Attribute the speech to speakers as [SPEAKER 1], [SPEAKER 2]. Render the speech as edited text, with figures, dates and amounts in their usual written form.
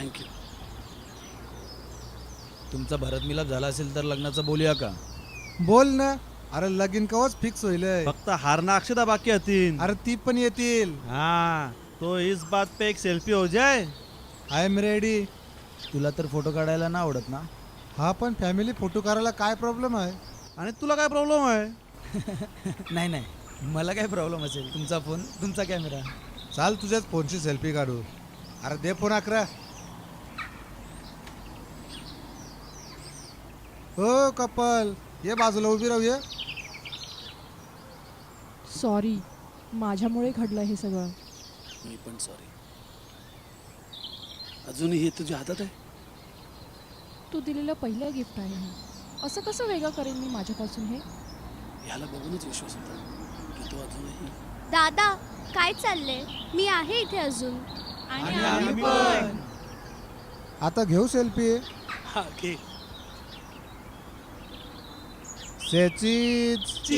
[SPEAKER 1] Thank you.
[SPEAKER 2] तुमचा भरत मिलाप झाला असेल तर लग्नाचं बोलूया का?
[SPEAKER 3] बोल ना. अरे लगीन कवच फिक्स होईल.
[SPEAKER 4] फक्त हारना अक्षदा बाकी होतीन.
[SPEAKER 3] अरे ती पण येतील.
[SPEAKER 4] हाँ तो इस बात पे एक सेल्फी हो जाए.
[SPEAKER 3] I am ready.
[SPEAKER 2] तुला तर फोटो काढायला ना आवडत ना?
[SPEAKER 3] हा पण फॅमिली फोटो करायला काय प्रॉब्लेम आहे?
[SPEAKER 4] आणि तुला काय प्रॉब्लेम आहे?
[SPEAKER 2] नाही नाही, मला काय प्रॉब्लेम असेल. तुमचा फोन, तुमचा कॅमेरा.
[SPEAKER 3] चाल तुझ्याच फोनची सेल्फी काढू. अरे दे फोन अकरा. हो कपल, ये बाजूला उभी राहू ये.
[SPEAKER 5] सॉरी, माझ्यामुळे घडलं हे सगळं.
[SPEAKER 1] मी पण सॉरी. अजूनही हे तुझ्या हातात आहे?
[SPEAKER 5] तू दिलेलं पहिलं गिफ्ट आहे हे. असं कसं वेगळं करेन मी माझ्यापासून हे?
[SPEAKER 1] ह्याला बघूनच विश्वास होता की तो अजूनही.
[SPEAKER 6] दादा काय चाललंय? मी आहे इथे अजून.
[SPEAKER 3] आणि आम्ही पण. आता घेऊ सेल्फी.
[SPEAKER 1] हा घे.
[SPEAKER 3] सेचीच.